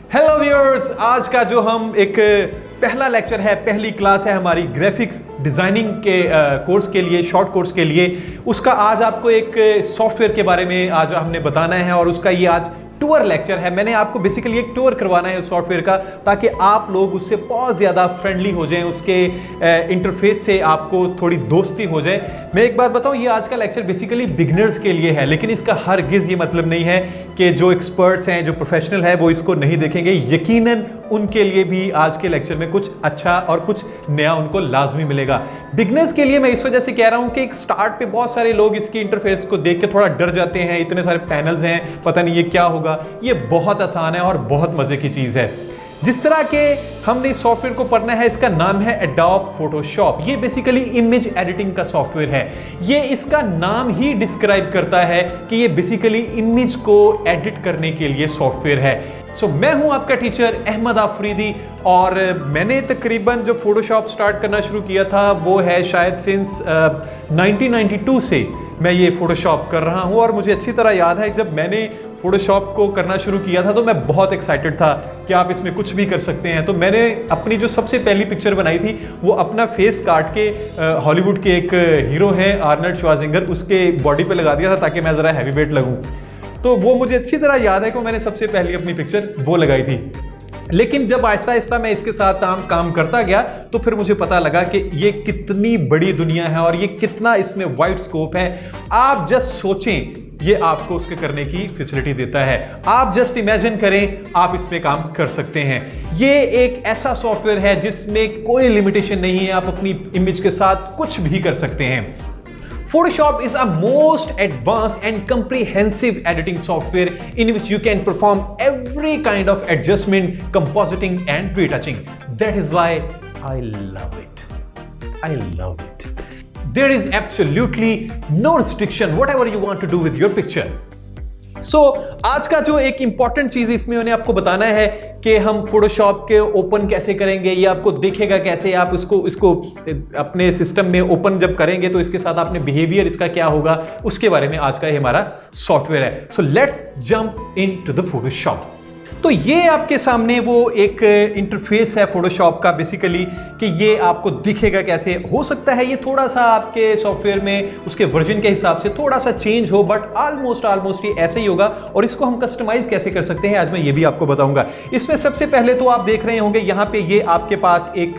Hello viewers, आज का जो हम एक पहला लेक्चर है, पहली क्लास है हमारी ग्राफिक्स डिजाइनिंग के कोर्स के लिए, शॉर्ट कोर्स के लिए। उसका आज आपको एक सॉफ्टवेयर के बारे में आज हमने बताना है और उसका ये आज टूर लेक्चर है। मैंने आपको बेसिकली एक टूर करवाना है उस सॉफ्टवेयर का, ताकि आप लोग उससे बहुत ज़्यादा फ्रेंडली हो जाएं, उसके इंटरफेस से आपको थोड़ी दोस्ती हो जाए। मैं एक बात बताऊं, ये आज का लेक्चर बेसिकली बिगिनर्स के लिए है, लेकिन इसका हरगिज़ ये मतलब नहीं है कि जो एक्सपर्ट्स हैं, जो प्रोफेशनल है, वो इसको नहीं देखेंगे। यकीनन उनके लिए भी आज के लेक्चर में कुछ अच्छा और कुछ नया उनको लाजमी मिलेगा। बिगिनर्स के लिए मैं इस वजह से कह रहा हूं कि एक स्टार्ट पे बहुत सारे लोग इसकी इंटरफेस को देख के थोड़ा डर जाते हैं, इतने सारे पैनल्स हैं, पता नहीं ये क्या होगा। ये बहुत आसान है और बहुत मजे की चीज है। जिस तरह के हमने इस सॉफ्टवेयर को पढ़ना है, इसका नाम है एडोब फोटोशॉप। ये बेसिकली इमेज एडिटिंग का सॉफ्टवेयर है। ये इसका नाम ही डिस्क्राइब करता है कि ये बेसिकली इमेज को एडिट करने के लिए सॉफ्टवेयर है। मैं हूं आपका टीचर अहमद आफरीदी और मैंने तकरीबन जब फोटोशॉप स्टार्ट करना शुरू किया था वो है शायद सिंस 1992 से मैं ये फोटोशॉप कर रहा हूं। और मुझे अच्छी तरह याद है जब मैंने फोटोशॉप को करना शुरू किया था तो मैं बहुत एक्साइटेड था कि आप इसमें कुछ भी कर सकते हैं। तो मैंने अपनी जो सबसे पहली पिक्चर बनाई थी वो अपना फेस काट के हॉलीवुड के एक हीरो हैं आर्नल्ड श्वार्ज़नेगर, उसके बॉडी पे लगा दिया था ताकि मैं ज़रा हैवी वेट लगूं। तो वो मुझे अच्छी तरह याद है कि मैंने सबसे पहली अपनी पिक्चर वो लगाई थी। लेकिन जब आहिस्ता आहिस्ता मैं इसके साथ काम करता गया तो फिर मुझे पता लगा कि ये कितनी बड़ी दुनिया है और ये कितना इसमें वाइड स्कोप है। आप जस्ट सोचें, ये आपको उसके करने की फैसिलिटी देता है। आप जस्ट इमेजिन करें, आप इसमें काम कर सकते हैं। ये एक ऐसा सॉफ्टवेयर है जिसमें कोई लिमिटेशन नहीं है, आप अपनी इमेज के साथ कुछ भी कर सकते हैं। Photoshop is a most advanced and comprehensive editing software in which you can perform every kind of adjustment, compositing and retouching. That is why I love it. I love it. There is absolutely no restriction whatever you want to do with your picture. आज का जो एक important चीज इसमें मैंने आपको बताना है कि हम फोटोशॉप के ओपन कैसे करेंगे, ये आपको दिखेगा कैसे, आप इसको अपने सिस्टम में ओपन जब करेंगे तो इसके साथ आपने बिहेवियर इसका क्या होगा, उसके बारे में आज का ये हमारा सॉफ्टवेयर है। So let's jump into the Photoshop. तो ये आपके सामने वो एक इंटरफेस है फोटोशॉप का बेसिकली, कि ये आपको दिखेगा कैसे। हो सकता है ये थोड़ा सा आपके सॉफ्टवेयर में उसके वर्जन के हिसाब से थोड़ा सा चेंज हो, बट ऑलमोस्ट ये ऐसे ही होगा। और इसको हम कस्टमाइज कैसे कर सकते हैं आज मैं ये भी आपको बताऊंगा। इसमें सबसे पहले तो आप देख रहे होंगे यहाँ पे ये आपके पास एक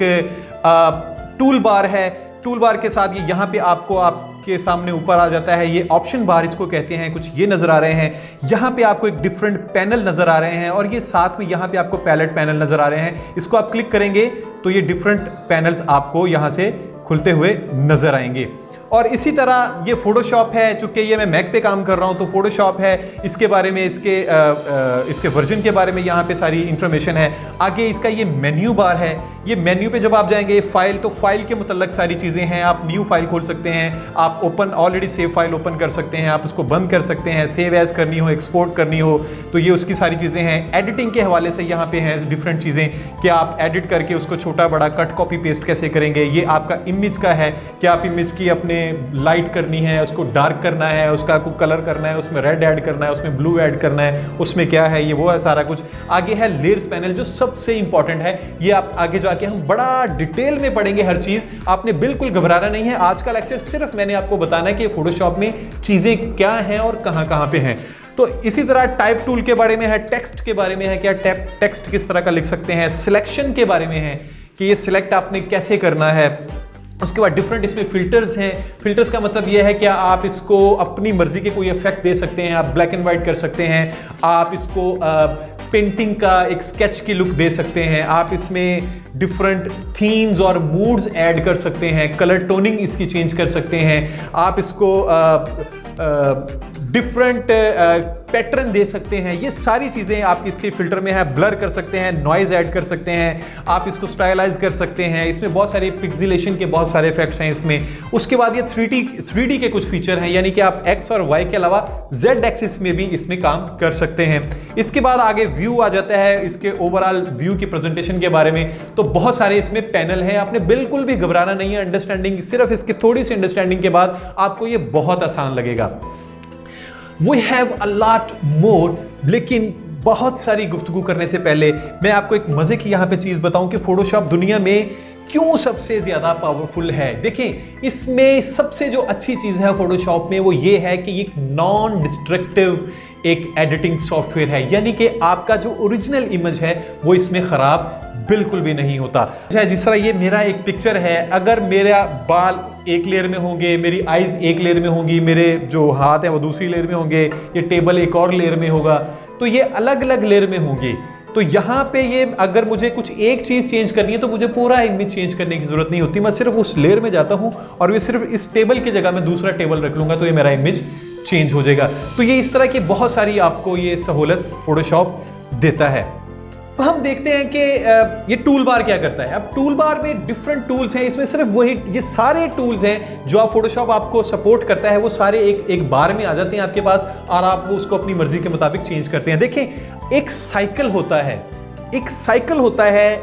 टूल बार है। टूल बार के साथ ये यहाँ पे आपके सामने ऊपर आ जाता है, ये ऑप्शन बार इसको कहते हैं, कुछ ये नजर आ रहे हैं। यहाँ पे आपको एक डिफरेंट पैनल नजर आ रहे हैं और ये साथ में यहाँ पे आपको पैलेट पैनल नजर आ रहे हैं। इसको आप क्लिक करेंगे तो ये डिफरेंट पैनल्स आपको यहाँ से खुलते हुए नजर आएंगे। और इसी तरह ये फोटोशॉप है, चूंकि ये मैं मैक पे काम कर रहा हूँ तो फोटोशॉप है, इसके बारे में इसके वर्जन के बारे में यहाँ पे सारी इंफॉर्मेशन है। आगे इसका ये मेन्यू बार है। ये मेन्यू पे जब आप जाएंगे फाइल, तो फाइल के मुतल्लक सारी चीज़ें हैं। आप न्यू फाइल खोल सकते हैं, आप ऑलरेडी सेव फाइल ओपन कर सकते हैं, आप उसको बंद कर सकते हैं, सेव एज करनी हो, एक्सपोर्ट करनी हो, तो ये उसकी सारी चीज़ें हैं। एडिटिंग के हवाले से यहाँ पे हैं डिफरेंट चीज़ें कि आप एडिट करके उसको छोटा बड़ा कट कॉपी पेस्ट कैसे करेंगे। ये आपका इमेज का है कि आप इमेज की अपने लाइट करनी है, उसको डार्क करना है, उसका को कलर करना है, उसमें रेड ऐड करना है, उसमें ब्लू ऐड करना है, उसमें क्या है, ये वो है सारा कुछ। आगे है लेयर्स पैनल जो सबसे इंपॉर्टेंट है। ये आप आगे जाके हम बड़ा डिटेल में पढ़ेंगे हर चीज, आपने बिल्कुल घबराना नहीं है। आज का लेक्चर सिर्फ मैंने आपको बताना है कि फोटोशॉप में चीजें क्या हैं और कहां पे हैं। तो इसी तरह टाइप टूल के बारे में है, टेक्स्ट के बारे में है, क्या टेक्स्ट किस तरह का लिख सकते हैं, सिलेक्शन के बारे में है कि ये सिलेक्ट आपने कैसे करना है। उसके बाद डिफरेंट इसमें फिल्टर्स हैं। फिल्टर्स का मतलब ये है कि आप इसको अपनी मर्जी के कोई इफेक्ट दे सकते हैं, आप ब्लैक एंड वाइट कर सकते हैं, आप इसको पेंटिंग का एक स्केच की लुक दे सकते हैं, आप इसमें डिफरेंट थीम्स और मूड्स ऐड कर सकते हैं, कलर टोनिंग इसकी चेंज कर सकते हैं, आप इसको डिफरेंट पैटर्न दे सकते हैं। ये सारी चीज़ें आपकी इसके फिल्टर में है। ब्लर कर सकते हैं, नॉइज ऐड कर सकते हैं, आप इसको स्टाइलाइज कर सकते हैं। इसमें बहुत सारे पिक्सेलेशन के बहुत सारे इफेक्ट्स हैं इसमें। उसके बाद ये 3D के कुछ फीचर हैं, यानी कि आप एक्स और वाई के अलावा जेड एक्सिस में भी इसमें काम कर सकते हैं। इसके बाद आगे व्यू आ जाता है, इसके ओवरऑल व्यू की प्रेजेंटेशन के बारे में। तो बहुत सारे इसमें पैनल हैं, आपने बिल्कुल भी घबराना नहीं है। अंडरस्टैंडिंग, सिर्फ इसकी थोड़ी सी अंडरस्टैंडिंग के बाद आपको ये बहुत आसान लगेगा। We have a lot more, लेकिन बहुत सारी गुफ्तगू करने से पहले मैं आपको एक मजे की यहाँ पे चीज बताऊं कि फोटोशॉप दुनिया में क्यों सबसे ज्यादा पावरफुल है। देखें, इसमें सबसे जो अच्छी चीज है फोटोशॉप में वो ये है कि ये नॉन डिस्ट्रक्टिव एक एडिटिंग सॉफ्टवेयर है, यानी कि आपका जो ओरिजिनल इमेज है वो इसमें खराब बिल्कुल भी नहीं होता। जिस तरह ये मेरा एक पिक्चर है, अगर मेरा बाल एक लेयर में होंगे, मेरी आईज एक लेयर में होंगी, मेरे जो हाथ हैं वो दूसरी लेयर में होंगे, ये टेबल एक और लेयर में होगा, तो ये अलग अलग लेयर में होंगी। तो यहाँ पे ये अगर मुझे कुछ एक चीज चेंज करनी है तो मुझे पूरा इमेज चेंज करने की जरूरत नहीं होती। मैं सिर्फ उस लेयर में जाता हूँ और ये सिर्फ इस टेबल की जगह में दूसरा टेबल रख लूंगा तो ये मेरा इमेज चेंज हो जाएगा। तो ये इस तरह की बहुत सारी आपको ये सहूलत फोटोशॉप देता है। तो हम देखते हैं कि ये टूल बार क्या करता है। अब टूल बार में डिफरेंट टूल्स हैं, इसमें सिर्फ वही ये सारे टूल्स हैं जो आप फोटोशॉप आपको सपोर्ट करता है वो सारे एक बार में आ जाते हैं आपके पास और आप वो उसको अपनी मर्जी के मुताबिक चेंज करते हैं। देखें, एक साइकिल होता है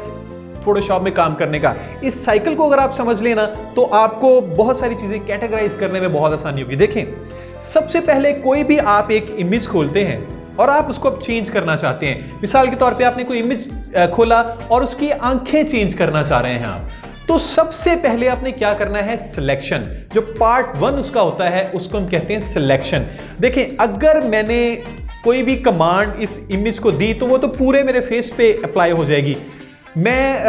फोटोशॉप में काम करने का। इस साइकिल को अगर आप समझ लेना तो आपको बहुत सारी चीजें कैटेगराइज करने में बहुत आसानी होगी। देखें, सबसे पहले कोई भी आप एक इमेज खोलते हैं और आप उसको अब चेंज करना चाहते हैं। मिसाल के तौर पे आपने कोई इमेज खोला और उसकी आंखें चेंज करना चाह रहे हैं आप, तो सबसे पहले आपने क्या करना है, सिलेक्शन। जो पार्ट 1 उसका होता है उसको हम कहते हैं सिलेक्शन। देखें, अगर मैंने कोई भी कमांड इस इमेज को दी तो वो तो पूरे मेरे फेस पे अप्लाई हो जाएगी। मैं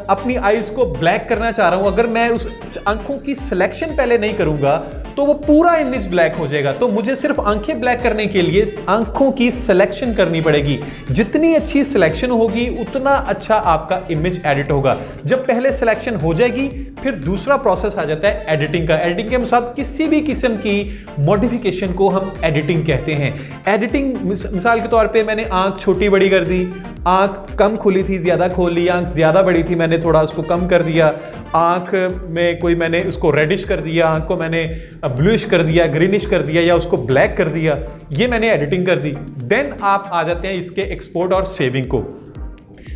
अपनी आईज को ब्लैक करना चाह रहा हूं, अगर मैं उस आंखों की सिलेक्शन पहले नहीं करूंगा तो वो पूरा इमेज ब्लैक हो जाएगा। तो मुझे सिर्फ आंखें ब्लैक करने के लिए आंखों की सिलेक्शन करनी पड़ेगी। जितनी अच्छी सिलेक्शन होगी उतना अच्छा आपका इमेज एडिट होगा। जब पहले सिलेक्शन हो जाएगी फिर दूसरा प्रोसेस आ जाता है एडिटिंग का। एडिटिंग के साथ किसी भी किस्म की मॉडिफिकेशन को हम एडिटिंग कहते हैं। एडिटिंग मिसाल के तौर पे मैंने आंख छोटी बड़ी कर दी, आंख कम खुली थी ज्यादा खोल ली, आंख ज्यादा बड़ी थी मैंने थोड़ा उसको कम कर दिया, आंख में कोई मैंने उसको रेडिश कर दिया, आंख को मैंने ब्लूइश कर दिया, ग्रीनिश कर दिया या उसको ब्लैक कर दिया, ये मैंने एडिटिंग कर दी। देन आप आ जाते हैं इसके एक्सपोर्ट और सेविंग को।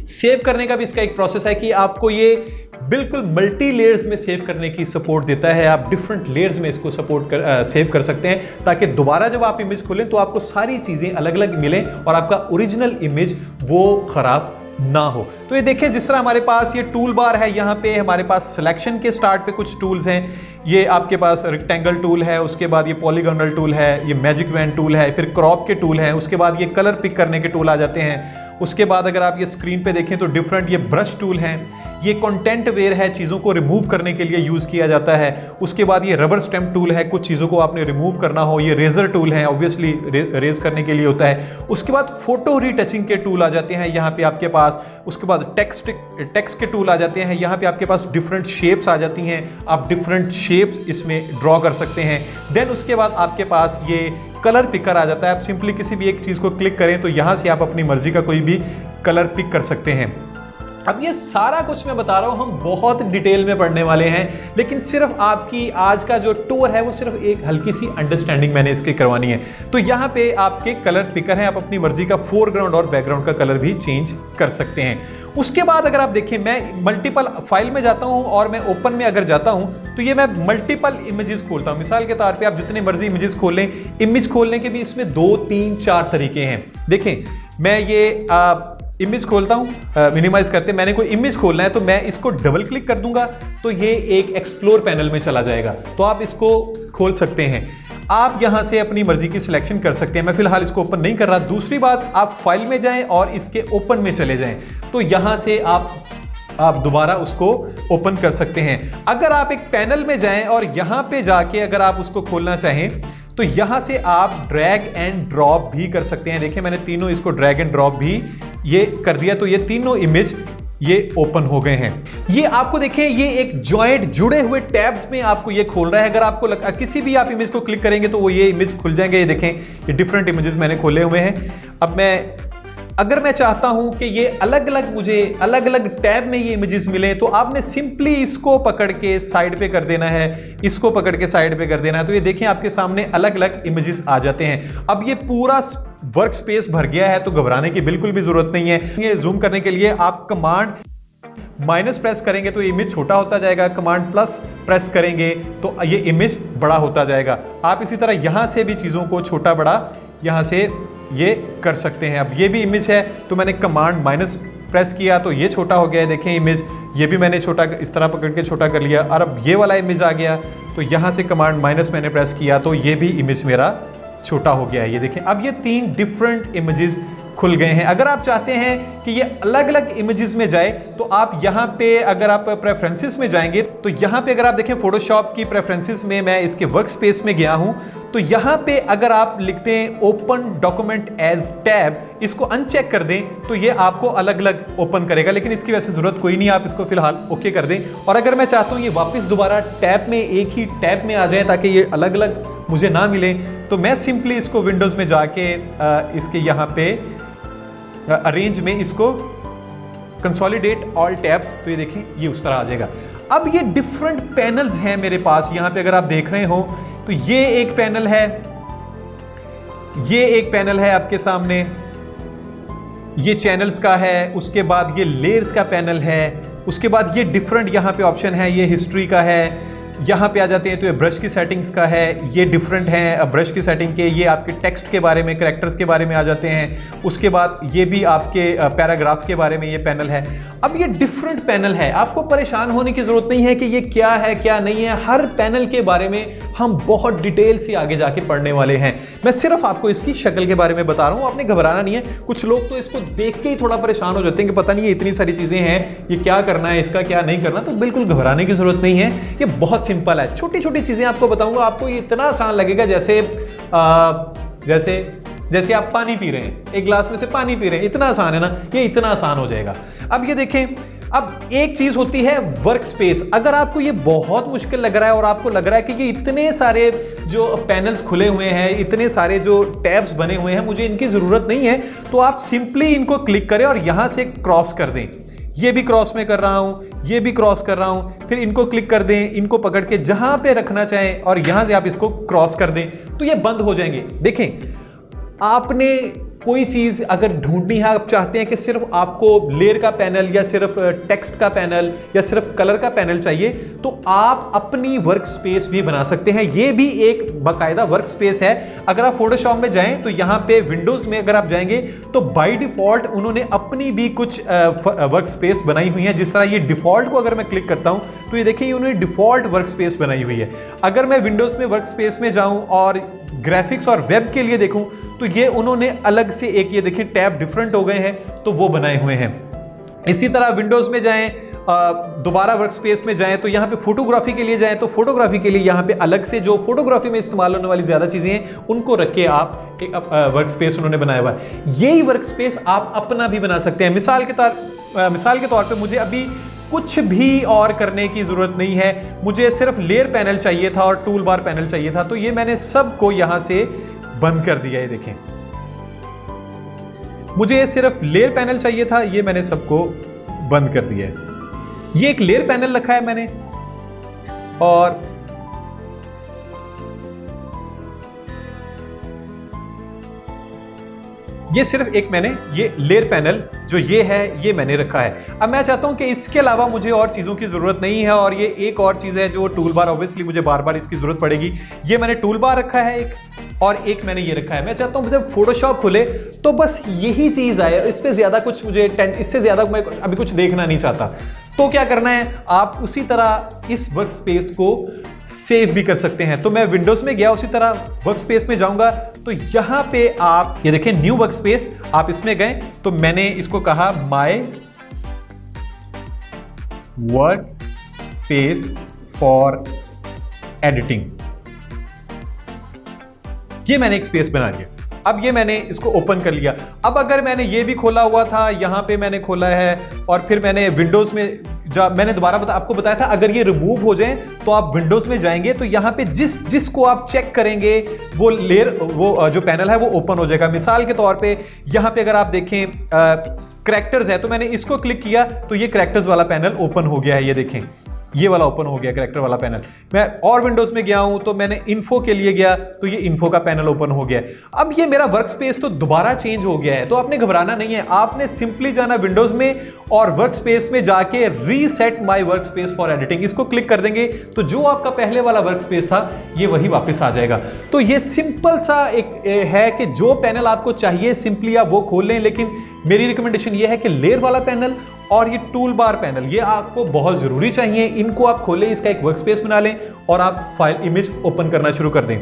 सेव करने का भी इसका एक प्रोसेस है कि आपको ये बिल्कुल मल्टी लेयर्स में सेव करने की सपोर्ट देता है। आप डिफरेंट लेयर्स में इसको सेव कर सकते हैं ताकि दोबारा जब आप इमेज खोलें तो आपको सारी चीजें अलग अलग मिलें और आपका ओरिजिनल इमेज वो खराब ना हो। तो ये देखें, जिस तरह हमारे पास ये टूल बार है, यहाँ पे हमारे पास सिलेक्शन के स्टार्ट पे कुछ टूल्स हैं। ये आपके पास रेक्टेंगल टूल है, उसके बाद ये पॉलीगोनल टूल है, ये मैजिक वैन टूल है, फिर क्रॉप के टूल हैं, उसके बाद ये कलर पिक करने के टूल आ जाते हैं। उसके बाद अगर आप ये स्क्रीन पे देखें तो डिफरेंट ये ब्रश टूल हैं, ये कंटेंट वेयर है, चीज़ों को रिमूव करने के लिए यूज़ किया जाता है। उसके बाद ये रबर स्टैम्प टूल है, कुछ चीज़ों को आपने रिमूव करना हो, ये रेजर टूल है, ऑब्वियसली रेज करने के लिए होता है। उसके बाद फोटो रीटचिंग के टूल आ जाते हैं यहाँ पे आपके पास। उसके बाद टेक्स्ट के टूल आ जाते हैं, यहाँ पे आपके पास डिफरेंट शेप्स आ जाती हैं, आप डिफरेंट शेप्स इसमें ड्रॉ कर सकते हैं। देन उसके बाद आपके पास ये कलर पिकर आ जाता है। आप सिंपली किसी भी एक चीज़ को क्लिक करें तो यहाँ से आप अपनी मर्जी का कोई भी कलर पिक कर सकते हैं। अब ये सारा कुछ मैं बता रहा हूं, हम बहुत डिटेल में पढ़ने वाले हैं, लेकिन सिर्फ आपकी आज का जो टूर है वो सिर्फ एक हल्की सी अंडरस्टैंडिंग मैंने इसकी करवानी है। तो यहाँ पे आपके कलर पिकर हैं, आप अपनी मर्जी का फोरग्राउंड और बैकग्राउंड का कलर भी चेंज कर सकते हैं। उसके बाद अगर आप देखें, मैं मल्टीपल फाइल में जाता हूं और मैं ओपन में अगर जाता हूं तो ये मैं मल्टीपल इमेजेस खोलता हूं। मिसाल के तौर पे आप जितने मर्जी इमेजेस खोलें, इमेज खोलने के भी इसमें 2, 3, 4 तरीके हैं। देखें, मैं ये इमेज खोलता हूं, मिनिमाइज करते, मैंने कोई इमेज खोलना है तो मैं इसको डबल क्लिक कर दूंगा तो ये एक एक्सप्लोर पैनल में चला जाएगा, तो आप इसको खोल सकते हैं। आप यहां से अपनी मर्जी की सिलेक्शन कर सकते हैं। मैं फिलहाल इसको ओपन नहीं कर रहा। दूसरी बात, आप फाइल में जाएं और इसके ओपन में चले जाएं तो यहां से आप दोबारा उसको ओपन कर सकते हैं। अगर आप एक पैनल में जाएं और यहां पे जाके अगर आप उसको खोलना चाहें तो यहां से आप ड्रैग एंड ड्रॉप भी कर सकते हैं। देखिए, मैंने तीनों इसको ड्रैग एंड ड्रॉप भी ये कर दिया तो ये तीनों इमेज ये ओपन हो गए हैं। ये आपको देखें, ये एक जॉइंट जुड़े हुए टैब्स में आपको ये खोल रहा है। अगर आपको किसी भी आप इमेज को क्लिक करेंगे तो वो ये इमेज खुल जाएंगे। ये देखें, ये डिफरेंट इमेजेस मैंने खोले हुए हैं। अब अगर मैं चाहता हूं कि ये मुझे अलग अलग टैब में ये इमेजेस मिले तो आपने सिंपली इसको पकड़ के साइड पे कर देना है, इसको पकड़ के साइड पे कर देना है। तो ये देखें, आपके सामने अलग अलग इमेजेस आ जाते हैं। अब ये पूरा वर्क स्पेस भर गया है तो घबराने की बिल्कुल भी जरूरत नहीं है। ये जूम करने के लिए आप कमांड माइनस प्रेस करेंगे तो इमेज छोटा होता जाएगा, कमांड प्लस प्रेस करेंगे तो ये इमेज बड़ा होता जाएगा। आप इसी तरह यहां से भी चीजों को छोटा बड़ा यहां से ये कर सकते हैं। अब ये भी इमेज है तो मैंने कमांड माइनस प्रेस किया तो ये छोटा हो गया है, देखें इमेज, ये भी मैंने छोटा इस तरह पकड़ के छोटा कर लिया। और अब ये वाला इमेज आ गया तो यहाँ से कमांड माइनस मैंने प्रेस किया तो ये भी इमेज मेरा छोटा हो गया है। ये देखें, अब ये 3 डिफरेंट इमेजेस खुल गए हैं। अगर आप चाहते हैं कि ये अलग अलग इमेजेस में जाए तो आप यहाँ पे अगर आप प्रेफरेंसेस में जाएंगे तो यहाँ पे अगर आप देखें फोटोशॉप की प्रेफरेंसेस में मैं इसके वर्क स्पेस में गया हूँ तो यहाँ पे अगर आप लिखते हैं ओपन डॉक्यूमेंट एज टैब, इसको अनचेक कर दें तो ये आपको अलग अलग ओपन करेगा, लेकिन इसकी वैसे जरूरत कोई नहीं, आप इसको फिलहाल ओके कर दें। और अगर मैं चाहता हूँ ये वापस दोबारा टैब में एक ही टैब में आ जाए ताकि ये अलग अलग मुझे ना मिले, तो मैं सिंपली इसको विंडोज में जाके इसके यहाँ पे अरेंज में इसको कंसोलिडेट ऑल टैब्स, तो ये देखें ये उस तरह आ जाएगा। अब ये डिफरेंट पैनल्स हैं मेरे पास, यहाँ पे अगर आप देख रहे हो तो ये एक पैनल है, ये एक पैनल है आपके सामने, ये चैनल्स का है, उसके बाद ये लेयर्स का पैनल है, उसके बाद ये डिफरेंट यहाँ पे ऑप्शन है, ये हिस्ट्री का है, यहाँ पे आ जाते हैं तो ये ब्रश की सेटिंग्स का है, ये डिफरेंट हैं ब्रश की सेटिंग के, ये आपके टेक्स्ट के बारे में, कैरेक्टर्स के बारे में आ जाते हैं, उसके बाद ये भी आपके पैराग्राफ के बारे में ये पैनल है। अब ये डिफरेंट पैनल है, आपको परेशान होने की जरूरत नहीं है कि ये क्या है क्या नहीं है, हर पैनल के बारे में हम बहुत डिटेल से आगे जाके पढ़ने वाले हैं। मैं सिर्फ आपको इसकी शक्ल के बारे में बता रहा हूँ, आपने घबराना नहीं है। कुछ लोग तो इसको देख के ही थोड़ा परेशान हो जाते हैं कि पता नहीं ये इतनी सारी चीजें हैं, ये क्या करना है, इसका क्या नहीं करना, तो बिल्कुल घबराने की जरूरत नहीं है, ये बहुत सिंपल है। छोटी छोटी चीजें आपको बताऊंगा, आपको ये इतना आसान लगेगा जैसे जैसे आप पानी पी रहे हैं, एक गिलास में से पानी पी रहे हैं, इतना आसान है ना, ये इतना आसान हो जाएगा। अब ये देखें, अब एक चीज होती है वर्क स्पेस। अगर आपको ये बहुत मुश्किल लग रहा है और आपको लग रहा है कि ये इतने सारे जो पैनल्स खुले हुए हैं, इतने सारे जो टैब्स बने हुए हैं, मुझे इनकी जरूरत नहीं है, तो आप सिंपली इनको क्लिक करें और यहां से क्रॉस कर दें। ये भी क्रॉस में कर रहा हूं, ये भी क्रॉस कर रहा हूं, फिर इनको क्लिक कर दें, इनको पकड़ के जहां पे रखना चाहें और यहां से आप इसको क्रॉस कर दें तो ये बंद हो जाएंगे। देखें, आपने कोई चीज अगर ढूंढनी है, आप चाहते हैं कि सिर्फ आपको लेयर का पैनल या सिर्फ टेक्स्ट का पैनल या सिर्फ कलर का पैनल चाहिए, तो आप अपनी वर्क स्पेस भी बना सकते हैं। ये भी एक बाकायदा वर्क स्पेस है। अगर आप फोटोशॉप में जाएं तो यहां पे विंडोज में अगर आप जाएंगे तो बाय डिफॉल्ट उन्होंने अपनी भी कुछ वर्क स्पेस बनाई हुई है। जिस तरह ये डिफॉल्ट को अगर मैं क्लिक करता हूं तो ये देखिए उन्होंने डिफॉल्ट वर्क स्पेस बनाई हुई है। अगर मैं विंडोज में वर्क स्पेस में जाऊं और ग्राफिक्स और वेब के लिए देखूं तो ये उन्होंने अलग से एक, ये देखिए टैब डिफरेंट हो गए हैं तो वो बनाए हुए हैं। इसी तरह विंडोज में जाएं, दोबारा वर्क स्पेस में जाएं तो यहाँ पे फोटोग्राफी के लिए जाएं तो फोटोग्राफी के लिए यहाँ पे अलग से जो फोटोग्राफी में इस्तेमाल होने वाली ज्यादा चीजें हैं उनको रख के आप एक वर्क स्पेस उन्होंने बनाया हुआ है। यही वर्क स्पेस आप अपना भी बना सकते हैं। मिसाल के तौर पे मुझे अभी कुछ भी और करने की जरूरत नहीं है, मुझे सिर्फ लेयर पैनल चाहिए था और टूल बार पैनल चाहिए था, तो ये मैंने सबको यहां से बंद कर दिया। ये देखें, मुझे सिर्फ लेयर पैनल चाहिए था, ये मैंने सबको बंद कर दिया है। ये एक लेयर पैनल रखा है मैंने, और ये सिर्फ एक मैंने ये लेयर पैनल जो ये है ये मैंने रखा है। अब मैं चाहता हूं कि इसके अलावा मुझे और चीजों की जरूरत नहीं है, और ये एक और चीज है जो टूल बार, ऑब्वियसली मुझे बार बार इसकी जरूरत पड़ेगी। ये मैंने टूल बार रखा है एक, और एक मैंने ये रखा है। मैं चाहता हूं जब फोटोशॉप खुले तो बस यही चीज आए, इस पे ज्यादा कुछ मुझे इससे ज्यादा मैं अभी कुछ देखना नहीं चाहता। तो क्या करना है, आप उसी तरह इस वर्क स्पेस को सेव भी कर सकते हैं। तो मैं विंडोज में गया, उसी तरह वर्क स्पेस में जाऊंगा तो यहां पे आप ये देखें न्यू वर्क स्पेस, आप इसमें गए तो मैंने इसको कहा my work space for editing. ये मैंने एक स्पेस बना लिया। अब ये मैंने इसको ओपन कर लिया। अब अगर मैंने ये भी खोला हुआ था, यहां पे मैंने खोला है, और फिर मैंने विंडोज में मैंने दोबारा आपको बताया था अगर ये रिमूव हो जाए तो आप विंडोज में जाएंगे तो यहां पे जिसको आप चेक करेंगे वो लेयर, वो जो पैनल है वो ओपन हो जाएगा। मिसाल के तौर पे यहां पे अगर आप देखें करैक्टर्स है, तो मैंने इसको क्लिक किया तो ये करैक्टर्स वाला पैनल ओपन हो गया है। ये देखें, ये वाला ओपन हो गया कैरेक्टर वाला पैनल। मैं और विंडोज में गया हूं तो मैंने इन्फो के लिए गया तो ये इन्फो का पैनल ओपन हो गया। अब ये मेरा वर्क स्पेस तो दोबारा चेंज हो गया है, तो आपने घबराना नहीं है। आपने सिंपली जाना विंडोज में और वर्क स्पेस में जाके reset my work space for editing, इसको क्लिक कर देंगे तो जो आपका पहले वाला वर्क स्पेस था ये वही वापस आ जाएगा। तो ये सिंपल सा एक है कि जो पैनल आपको चाहिए सिंपली आप वो खोल लें, लेकिन मेरी रिकमेंडेशन ये है कि लेयर वाला पैनल और ये टूल बार पैनल ये आपको बहुत जरूरी चाहिए। इनको आप खोलें, इसका एक वर्क स्पेस बना लें और आप फाइल इमेज ओपन करना शुरू कर दें।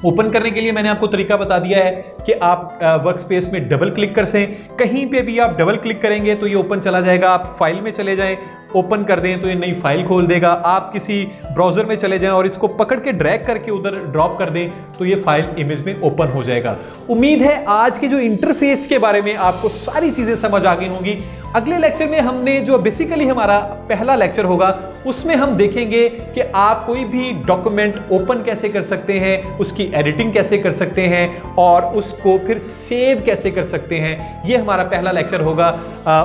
ओपन करने के लिए मैंने आपको तरीका बता दिया है कि आप वर्क स्पेस में डबल क्लिक कर सें, कहीं पे भी आप डबल क्लिक करेंगे तो ये ओपन चला जाएगा। आप फाइल में चले जाएं, ओपन कर दें तो ये नई फाइल खोल देगा। आप किसी ब्राउजर में चले जाएं और इसको पकड़ के ड्रैग करके उधर ड्रॉप कर दें तो ये फाइल इमेज में ओपन हो जाएगा। उम्मीद है आज के जो इंटरफेस के बारे में आपको सारी चीजें समझ आ गई होंगी। अगले लेक्चर में हमने जो बेसिकली हमारा पहला लेक्चर होगा उसमें हम देखेंगे कि आप कोई भी डॉक्यूमेंट ओपन कैसे कर सकते हैं, उसकी एडिटिंग कैसे कर सकते हैं और उसको फिर सेव कैसे कर सकते हैं। ये हमारा पहला लेक्चर होगा।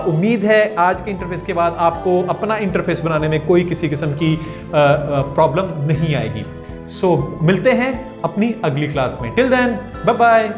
उम्मीद है आज के इंटरफेस के बाद आपको अपना इंटरफेस बनाने में कोई किसी किस्म की प्रॉब्लम नहीं आएगी। सो मिलते हैं अपनी अगली क्लास में। Till then bye bye.